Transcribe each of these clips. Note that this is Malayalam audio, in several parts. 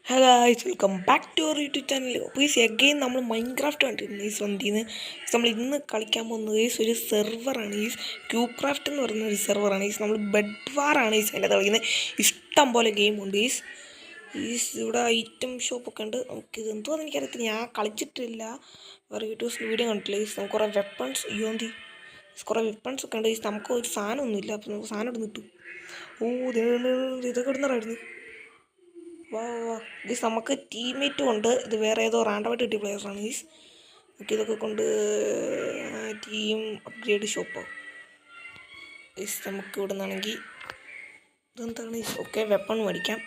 Hello guys, welcome back to our YouTube channel. Please again നമ്മൾ മൈൻക്രാഫ്റ്റ് കണ്ടിരുന്നു ഈസ് വന്നിന്ന്. നമ്മൾ ഇന്ന് കളിക്കാൻ പോകുന്നത് ഈസ് ഒരു സെർവറാണ്. ഈസ് ക്യൂക്രാഫ്റ്റ് എന്ന് പറയുന്ന ഒരു സെർവറാണ്. ഈസ് നമ്മൾ ബെഡ് വാറാണ് ഈസ് അതിൻ്റെ കളിക്കുന്നത്. ഇഷ്ടം പോലെ ഗെയിമുണ്ട് ഈസ്. ഇവിടെ ഐറ്റം ഷോപ്പൊക്കെ ഉണ്ട്. നമുക്കിത് എന്തോന്ന് എനിക്കറിയത്തില്ല, ഞാൻ കളിച്ചിട്ടില്ല, വേറെ യൂട്യൂബ്സിൽ വീഡിയോ കണ്ടിട്ടില്ല. ഈസ് നമുക്ക് കുറേ വെപ്പൺസ് യോന്തി കുറേ വെപ്പൺസ് ഒക്കെ ഉണ്ട്. ഈസ് നമുക്ക് ഒരു സാധനമൊന്നുമില്ല, അപ്പോൾ നമുക്ക് സാധനം ഇടുന്ന് കിട്ടും. ഇതൊക്കെ ഇടുന്നതായിരുന്നു. വാ ഗീസ്, നമുക്ക് ടീമേറ്റും ഉണ്ട്. ഇത് വേറെ ഏതോ റാൻഡമായിട്ട് കിട്ടിയ പ്ലെയേഴ്സാണ് ഗീസ്. നമുക്ക് ഇതൊക്കെ കൊണ്ട് ടീം അപ്ഗ്രേഡ് ഷോപ്പോ ഗീസ്. നമുക്ക് ഇവിടെ നിന്നാണെങ്കിൽ ഇതെന്താണ് ഗീസ്? ഓക്കെ, വെപ്പൺ മേടിക്കാം.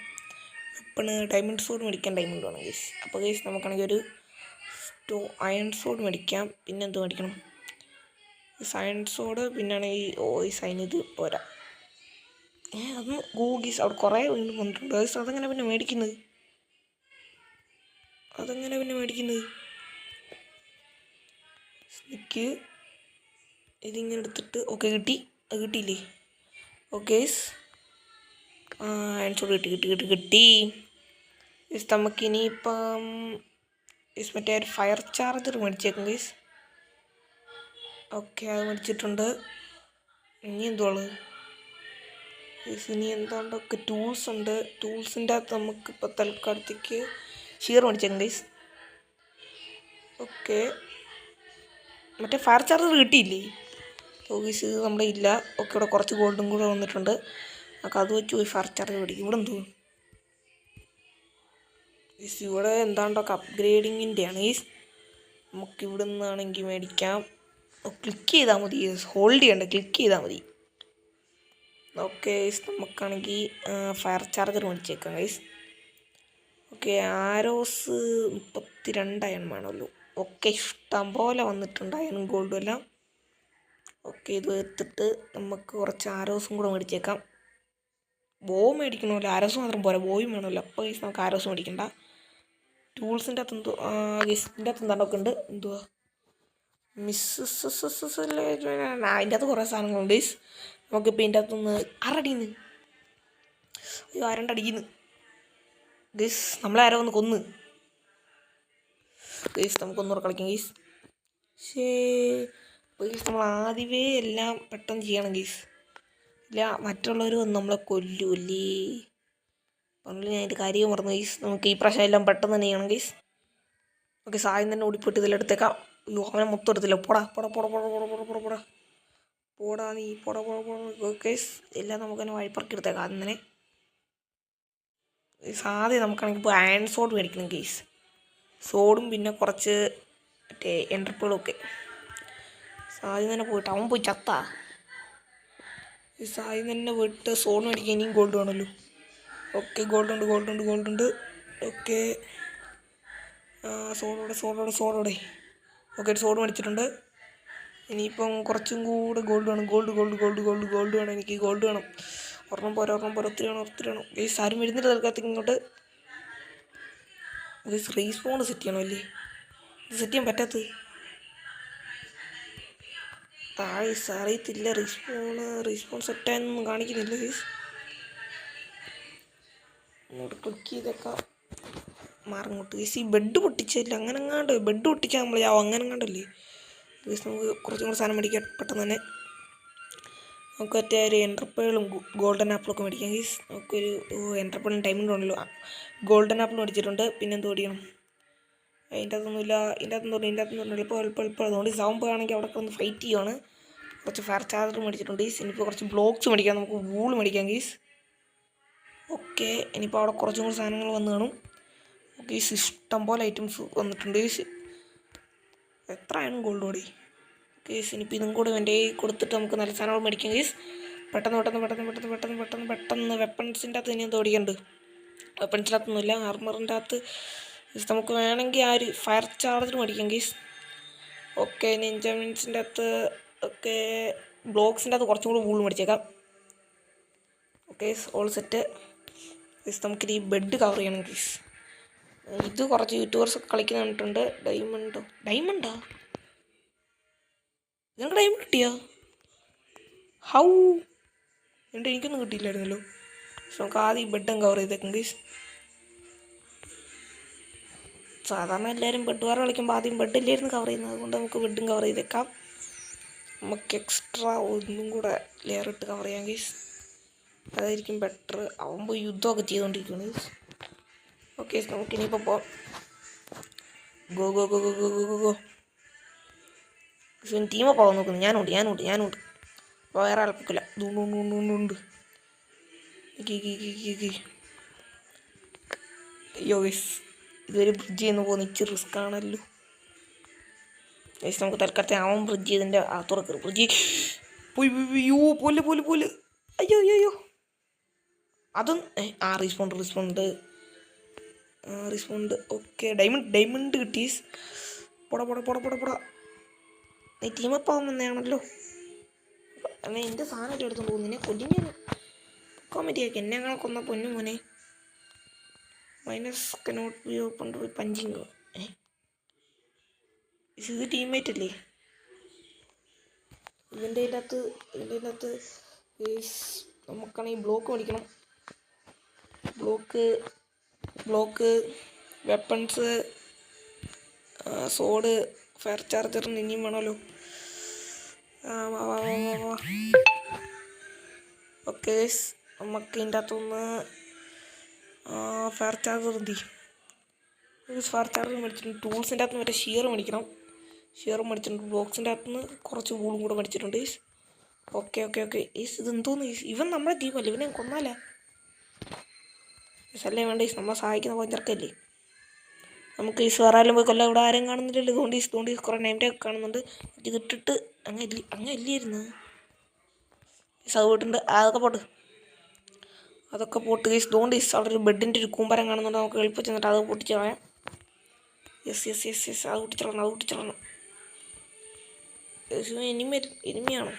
വെപ്പണ് ഡയമണ്ട് സോഡ് മേടിക്കാൻ ഡയമണ്ട് വേണം ഗീസ്. അപ്പോൾ ഗീസ് നമുക്കാണെങ്കിൽ ഒരു അയൺ സോഡ് മേടിക്കാം. പിന്നെ എന്ത് മേടിക്കണം? അയൺ സോഡ് പിന്നാണെങ്കിൽ ഈ സൈൻ ഇത് പോരാ. അതൊന്ന് ഗൂഗീസ് അവിടെ കുറേ വീണ്ടും വന്നിട്ടുണ്ട്. അതെങ്ങനെ പിന്നെ മേടിക്കുന്നത്? എനിക്ക് ഇതിങ്ങനെ എടുത്തിട്ട് ഓക്കെ കിട്ടി. അത് കിട്ടിയില്ലേ? ഓക്കെ ആൻസർ കിട്ടി. നമുക്കിനിയിപ്പം മറ്റേ ഒരു ഫയർ ചാർജർ മേടിച്ചേക്കും ഗൈസ്. ഓക്കെ, അത് മേടിച്ചിട്ടുണ്ട്. ഇനി എന്തുള്ളത്? ഇനി എന്താണ്ടൊക്കെ ടൂൾസ് ഉണ്ട്. ടൂൾസിൻ്റെ അകത്ത് നമുക്കിപ്പോൾ തൽക്കാലത്തേക്ക് ഷീർ മേടിച്ചേക്കും ഗൈസ്. ഓക്കെ, മറ്റേ ഫയർ ചാർജർ കിട്ടിയില്ലേ? ഓഗീസ് ഇത് നമ്മുടെ ഇല്ല. ഓക്കെ, ഇവിടെ കുറച്ച് ഗോൾഡും കൂടെ വന്നിട്ടുണ്ട്. നമുക്ക് അത് വെച്ച് പോയി ഫയർ ചാർജർ മേടിക്കും. ഇവിടെ എന്തോ ഇവിടെ എന്താണ്ടൊക്കെ അപ്ഗ്രേഡിങ്ങിൻ്റെയാണ് ഈസ്. നമുക്കിവിടെ നിന്നാണെങ്കിൽ മേടിക്കാം. ക്ലിക്ക് ചെയ്താൽ മതി, ഹോൾഡ് ചെയ്യണ്ട, ക്ലിക്ക് ചെയ്താൽ മതി. ഓക്കെ ഗൈസ്, നമുക്കാണെങ്കിൽ ഫയർ ചാർജർ മേടിച്ചേക്കാം ഗൈസ്. ഓക്കെ, ആരോസ് 32 അയൺ വേണമല്ലോ. ഓക്കെ, ഇഷ്ടം പോലെ വന്നിട്ടുണ്ട് അയണും ഗോൾഡും എല്ലാം. ഓക്കെ, ഇത് എടുത്തിട്ട് നമുക്ക് കുറച്ച് ആരോസും കൂടെ മേടിച്ചേക്കാം. ബോ മേടിക്കണമല്ലോ, ആരോസ് മാത്രം പോരാ, ബോയും വേണമല്ലോ. അപ്പോൾ ഗൈസ് നമുക്ക് ആരോസ് മേടിക്കണ്ട. ടൂൾസിൻ്റെ അകത്ത് എന്തോ ഗൈസിൻ്റെ അകത്ത് എന്താണ്ടൊക്കെ ഉണ്ട്. എന്തുവാ അതിൻ്റെ അകത്ത് കുറേ സാധനങ്ങളുണ്ട് ഗൈസ്. നമുക്കിപ്പോൾ ഇതിൻ്റെ അകത്തുനിന്ന് ആരടിന്ന് ആരണ്ടടിക്കുന്നു ഗൈസ്. നമ്മളാരോ ഒന്ന് കൊന്ന് ഗൈസ്. നമുക്കൊന്നുകൂടെ കളിക്കാം ഗൈസ്. ഗൈസ്, നമ്മൾ ആദ്യമേ എല്ലാം പെട്ടെന്ന് ചെയ്യണം ഗൈസ്. ഇല്ല മറ്റുള്ളവർ വന്ന് നമ്മളെ കൊല്ലൂല്ലേ. പണ്ട് ഞാൻ അതിൻ്റെ കാര്യം മറന്നു ഗൈസ്. നമുക്ക് ഈ പ്രാവശ്യം എല്ലാം പെട്ടെന്ന് തന്നെ ചെയ്യണം ഗൈസ്. ഓക്കെ, സായം തന്നെ ഓടിപ്പോയിട്ട് ഇതിലെടുത്തേക്കാം. അയ്യോ, അവനെ മൊത്തം എടുത്തില്ല. പോടാ നീ ഗൈസ്. എല്ലാം നമുക്ക് തന്നെ വഴിപ്പറക്കി എടുത്തേക്കാം. അങ്ങനെ ആദ്യം നമുക്കാണെങ്കിൽ ഇപ്പോൾ അയൺ സോഡ് മേടിക്കണം ഗൈസ്. സോഡും പിന്നെ കുറച്ച് മറ്റേ എൻട്രപ്പുകളൊക്കെ. ആദ്യം തന്നെ പോയിട്ട് അവൻ പോയി ചത്താ. ആദ്യം തന്നെ പോയിട്ട് സോഡ് മേടിക്കാൻ ഇനിയും ഗോൾഡ് വേണമല്ലോ. ഓക്കെ, ഗോൾഡ് ഉണ്ട്. ഓക്കെ, സോഡോടെ ഓക്കെ, സോഡ് മേടിച്ചിട്ടുണ്ട്. ഇനിയിപ്പം കുറച്ചും കൂടെ ഗോൾഡ് വേണം. ഗോൾഡ് വേണം. എനിക്ക് ഗോൾഡ് വേണം. ഒരെണ്ണം പോരാ, ഒത്തിരി വേണം. ഗൈസ്, ആരും വരുന്നില്ല തൽക്കാലത്തേക്ക് ഇങ്ങോട്ട്. ഗൈസ്, റീസ്പോൺ സെറ്റ് ചെയ്യണം അല്ലേ? ഇത് സെറ്റ് ചെയ്യാൻ പറ്റാത്തത് അറിയത്തില്ല. റീസ്പോൺ സെറ്റായെന്നൊന്നും കാണിക്കുന്നില്ല ഗൈസ്. ഇങ്ങോട്ട് ക്ലിക്ക് ചെയ്തേക്കാം. മാറിങ്ങോട്ട് ഗൈസ്. ഈ ബെഡ് പൊട്ടിച്ചില്ല, അങ്ങനെങ്ങാണ്ട് ബെഡ് പൊട്ടിച്ചാൽ നമ്മൾ അങ്ങനെങ്ങാണ്ടല്ലേ ഗൈസ്. നമുക്ക് കുറച്ചും കൂടെ സാധനം മേടിക്കാം പെട്ടെന്ന് തന്നെ. നമുക്ക് മറ്റേ ഒരു എൻട്രപ്പേളും ഗോൾഡൻ ആപ്പിളൊക്കെ മേടിക്കാം ഗൈസ്. നമുക്കൊരു എൻട്രപ്പേളും ഡയമണ്ട് ഉണ്ടല്ലോ. ഗോൾഡൻ ആപ്പിൾ മേടിച്ചിട്ടുണ്ട്. പിന്നെ എന്ത് മേടിക്കണം? ഇതിൻ്റെ അകത്തൊന്നും എളുപ്പം അതുകൊണ്ട് സൗണ്ട് ആണെങ്കിൽ അവിടെ ഒന്ന് ഫൈറ്റ് ചെയ്യുവാണ്. കുറച്ച് ഫയർ ചാർജർ മേടിച്ചിട്ടുണ്ട് ഗൈസ്. ഇനിയിപ്പോൾ കുറച്ച് ബ്ലോക്സ് മേടിക്കാം. നമുക്ക് വൂൾ മേടിക്കാം ഗൈസ്. ഓക്കെ, ഇനിയിപ്പോൾ അവിടെ കുറച്ചും കൂടി സാധനങ്ങൾ വന്ന് കാണും. ഓക്കെ, ഇഷ്ടം പോലെ ഐറ്റംസ് വന്നിട്ടുണ്ട് ഗൈസ്. എത്രയാണ് ഗോൾഡ് കൂടി ഗൈസ്? ഇനിയിപ്പോൾ ഇതും കൂടി എൻ്റെ കൊടുത്തിട്ട് നമുക്ക് നല്ല സാധനങ്ങൾ മേടിക്കാം ഗൈസ്. പെട്ടെന്ന് വെപ്പൺസിൻ്റെ അകത്ത് ഇനി എന്തോ ഓടിക്കുന്നുണ്ട്. വെപ്പൺസിൻ്റെ അകത്തൊന്നുമില്ല, ആർമറിൻ്റെ അകത്ത് നമുക്ക് വേണമെങ്കിൽ ആ ഒരു ഫയർ ചാർജർ മേടിക്കാം ഗൈസ്. ഓക്കെ, നിഞ്ച മീൻസിൻ്റെ അകത്ത് ഒക്കെ ബ്ലോക്സിൻ്റെ അകത്ത് കുറച്ചും കൂടി വൂൾ മേടിച്ചേക്കാം. Okay, all set guys. നമുക്കിത് ഈ ബെഡ് കവർ ചെയ്യണം ഗൈസ്. ഇത് കുറച്ച് യൂട്യൂബേഴ്സൊക്കെ കളിക്കുന്ന കണ്ടിട്ടുണ്ട്. ഡയമണ്ടോ നിനക്ക് ഡയമണ്ട് കിട്ടിയോ? ഹൗ എനിക്കൊന്നും കിട്ടിയില്ലായിരുന്നല്ലോ. നമുക്ക് ആദ്യം ഈ ബെഡും കവർ ചെയ്തേക്കും ഗൈസ്. സാധാരണ എല്ലാവരും ബെഡ് വാർ കളിക്കുമ്പോൾ ആദ്യം ബെഡില്ലായിരുന്നു കവർ ചെയ്യുന്നത്. അതുകൊണ്ട് നമുക്ക് ബെഡും കവർ ചെയ്തേക്കാം. നമുക്ക് എക്സ്ട്രാ ഒന്നും കൂടെ ലെയർ ഇട്ട് കവർ ചെയ്യാം ഗൈസ്. അതായിരിക്കും ബെറ്റർ. ആവുമ്പോൾ യുദ്ധമൊക്കെ ചെയ്തുകൊണ്ടിരിക്കുകയാണ് ഗൈസ്. ഓക്കെ നമുക്കിനിയിപ്പോൾ പോകാം. Go go go go go go go. ടീമൊക്കെ പോകാൻ നോക്കുന്നു. ഞാനുണ്ട്. അപ്പോൾ വേറെ ആൾപ്പിക്കില്ല. ഉണ്ട്. അയ്യോ ഗൈസ്, ഇതൊരു ബ്രിഡ്ജ് ചെയ്യുന്ന പോകുന്ന ഇച്ചിരി റിസ്ക് ആണല്ലോ ഗൈസ്. നമുക്ക് തൽക്കാലത്തെ അവൻ ബ്രിഡ്ജ് ചെയ്തിൻ്റെ തുറക്കരുത്. ബ്രിഡ്ജ് പോയി. അയ്യോ പോലെ അയ്യോ അതും റീസ്പോണ്ട്. Okay diamond കിട്ടീസ്. പോടാ. നീ ടീമപ്പ് ആവാൻ വന്നതാണല്ലോ. അല്ലെ എൻ്റെ സാധനമായിട്ട് എടുത്തോണ്ട് പോകുന്നു. നിന്നെ കൊല്ലിങ്ങനെ കോമഡിയാക്കി എന്നെ അങ്ങനെ കൊന്ന പൊന്നു മോനെ. Minus cannot be open by punching. ഇത് ടീംമേറ്റ് അല്ലേ? ഇതിൻ്റെ അകത്ത് നമുക്കാണെങ്കിൽ ബ്ലോക്ക് മേടിക്കണം. ബ്ലോക്ക് വെപ്പൺസ്, സോഡ്, ഫയർ ചാർജറിന് ഇനിയും വേണമല്ലോ. ഓക്കെ നമുക്ക് ഇതിൻ്റെ അകത്തുനിന്ന് ഫയർ ചാർജർ മേടിച്ചിട്ടുണ്ട്. ടൂൾസിൻ്റെ അകത്ത് നിന്ന് മറ്റേ ഷിയർ മേടിച്ചിട്ടുണ്ട്. ബോക്സിൻ്റെ അകത്തുനിന്ന് കുറച്ച് വൂളും കൂടെ മേടിച്ചിട്ടുണ്ട്. ഓക്കെ ഇതെന്തോന്ന് ഇവൻ നമ്മുടെ ടീമല്ലേ? ഇവനെ കൊന്നാലേ അല്ലേ വേണ്ട. നമ്മളെ സഹായിക്കുന്ന പഞ്ചർക്കല്ലേ. നമുക്ക് ഈ വേറാലും പോയി കൊല്ലം. ഇവിടെ ആരും കാണുന്നില്ലല്ലോ. ഇതുകൊണ്ട് കുറേ നെയിം ടാഗ് കാണുന്നുണ്ട്. ഇതിട്ടിട്ട് അങ്ങ് ഇല്ലായിരുന്നു സൗട്ടുണ്ട്. അതൊക്കെ പോട്ട് ഗൈസ്. ഇതുകൊണ്ട് അവിടെ ഒരു ബെഡിൻ്റെ ഒരു കൂമ്പരം കാണുന്നുണ്ട്. നമുക്ക് എളുപ്പം ചെന്നിട്ട് അത് പൊട്ടിച്ച് കളയാം. യെസ് അത് പൊട്ടിച്ചിടണം. എനിമിയാണോ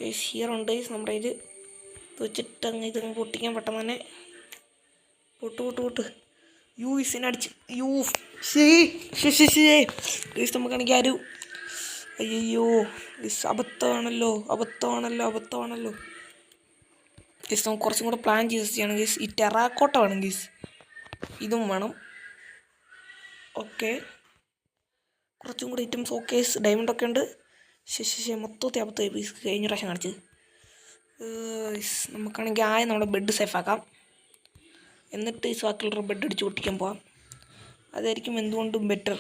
ഗൈസ്? ഹിയറുണ്ട് ഗൈസ് നമ്മുടെ ഇത് വെച്ചിട്ട് ഇതങ്ങ് പൊട്ടിക്കാൻ പെട്ടെന്ന് തന്നെ. പൊട്ട് ഇതിനടിച്ച് ഗൈസ് നമുക്കാണെങ്കിൽ അയ്യോ ഗൈസ് അബദ്ധമാണല്ലോ. ഗൈസ് നമുക്ക് കുറച്ചും കൂടെ പ്ലാൻ ചെയ്യണം ഗൈസ്. ഈ ടെറാക്കോട്ട വേണം ഗൈസ്. ഇതും വേണം. ഓക്കെ കുറച്ചും കൂടെ ഐറ്റംസ്. ഓക്കെ ഡയമണ്ടൊക്കെ ഉണ്ട്. മൊത്തത്തിൽ അബദ്ധമായി പീസ് കഴിഞ്ഞ പ്രാവശ്യം കാണിച്ചത്. നമുക്കാണെങ്കിൽ നമ്മുടെ ബെഡ് സേഫാക്കാം. എന്നിട്ട് ഈ ബാക്കിയുള്ള ബെഡ് അടിച്ച് പൊട്ടിക്കാൻ പോവാം. അതായിരിക്കും എന്തുകൊണ്ടും ബെറ്റർ.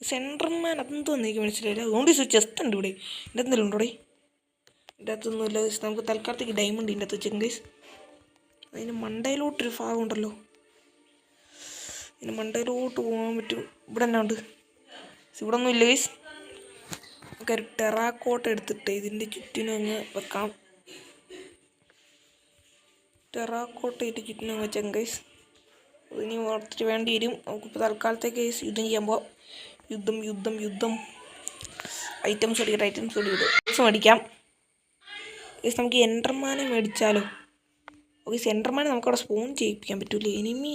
സെൻട്രൽമാൻ അതെന്തോന്ന് എനിക്ക് മനസ്സിലായില്ല. അതുകൊണ്ട് ചെസ്റ്റ് ഉണ്ട് ഇവിടെ. എൻ്റെ എന്തെങ്കിലും ഉണ്ടോ? ഇതിൻ്റെ അകത്തൊന്നുമില്ല. നമുക്ക് തൽക്കാലത്തേക്ക് ഡയമണ്ട് ഇതിൻ്റെ അകത്ത് വെച്ചേക്കും ഗൈസ്. അതിന് മണ്ടയിലോട്ടൊരു ഭാഗം ഉണ്ടല്ലോ. ഇതിന് മണ്ടയിലോട്ട് പോകാൻ പറ്റും. ഇവിടെ തന്നെ ഉണ്ട്. ഇവിടെ ഒന്നും ഇല്ല ഗൈസ്. നമുക്ക് ഒരു ടെറാക്കോട്ട എടുത്തിട്ട് ഇതിൻ്റെ ചുറ്റിനും അങ്ങ് വെക്കാം. ടെറാക്കോട്ടയിട്ട് ചുറ്റിനും വെച്ചേക്കും ഗൈസ്. അതിന് ഓർത്തിട്ട് വേണ്ടി വരും. നമുക്കിപ്പോൾ തൽക്കാലത്തേക്ക് യുദ്ധം ചെയ്യാൻ പോവാം. യുദ്ധം ഐറ്റംസ് മേടിക്കാം. നമുക്ക് എൻഡർമാനെ മേടിച്ചാലോ? ഓക്കെ എൻഡർമാനെ നമുക്കവിടെ സ്പോൺ ചെയ്യിപ്പിക്കാൻ പറ്റൂലേ? എനിമി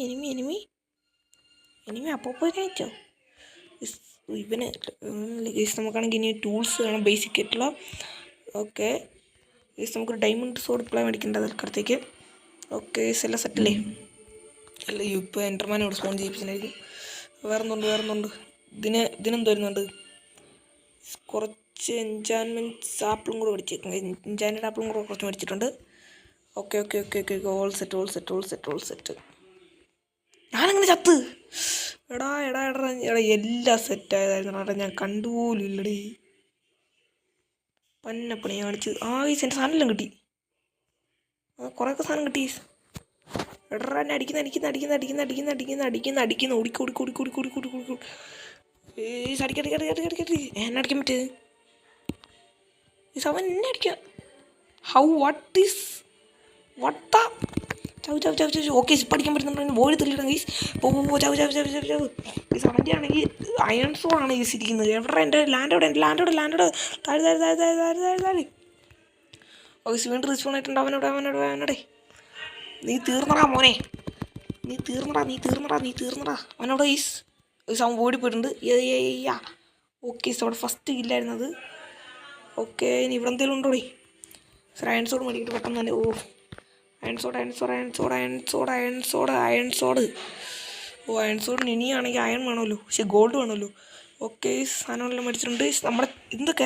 അപ്പോൾ കഴിച്ചോ ഇവന്. നമുക്കാണെങ്കിൽ ഇനി ടൂൾസ് വേണം ബേസിക് ആയിട്ടുള്ള. ഓക്കെ നമുക്കൊരു ഡയമണ്ട് സോഡ് പ്ലേ മേടിക്കേണ്ട തൽക്കാലത്തേക്ക്. ഓക്കെ എല്ലാം സെറ്റല്ലേ? അല്ല ഇപ്പോൾ എൻഡർമാനെ ഇവിടെ സ്പോൺ ചെയ്യിപ്പിച്ചായിരിക്കും. വേറെന്തുണ്ട്? ഇതിനെന്ത് വരുന്നുണ്ട്? കുറച്ച് എൻചാൻമെൻറ്റ്സ് ആപ്പിളും കൂടെ മേടിച്ചേക്കും. എൻചാൻഡ് ആപ്പിളും കൂടെ കുറച്ച് മേടിച്ചിട്ടുണ്ട്. Okay all set. ഞാനങ്ങനെ ചത്ത്. എടാ എല്ലാം സെറ്റായതായിരുന്നു. ഞാൻ കണ്ടുപോലും ഇല്ലടേ. പന്നപ്പണി കാണിച്ച്. ഈ എൻ്റെ സാധനം കിട്ടി. കുറേയൊക്കെ സാധനം കിട്ടി. എടാ എന്നെ അടിക്കുന്ന ഓടിക്കോടി. എന്നെ അടിക്കാൻ പറ്റേ? അവൻ എന്നെ അടിക്കാം. ഓക്കെ പഠിക്കാൻ പറ്റുന്നുണ്ട്. ബോളി തെളിയിടണം ഗൈസ്. അവൻ്റെ ആണെങ്കിൽ അയൺ സോണാണ് ഗൈസ് ഇരിക്കുന്നത്. എവിടെ എൻ്റെ ലാൻഡോടെ താഴെ. ഓക്കെ വീണ്ടും റിസ്പോൺ ആയിട്ടുണ്ട്. അവനോടെ നീ തീർന്നടാ മോനെ. നീ തീർന്നടാ അവനോട് ഗൈസ്. അവൻ ഓടിപ്പോയിട്ടുണ്ട്. ഓക്കെ അവിടെ ഫസ്റ്റ് കില്ലായിരുന്നത്. ഓക്കെ ഇനി ഇവിടെ എന്തെങ്കിലും ഉണ്ടോടി? അയൺ സോഡ് മേടിക്കിട്ട് പെട്ടെന്ന് തന്നെ. അയൺ സോഡ്. ഓ അയൺ സോഡിന് ഇനിയാണെങ്കിൽ അയൺ വേണമല്ലോ, പക്ഷെ ഗോൾഡ് വേണമല്ലോ. ഓക്കെ സാധനമെല്ലാം മേടിച്ചിട്ടുണ്ട്. നമ്മുടെ എന്തൊക്കെ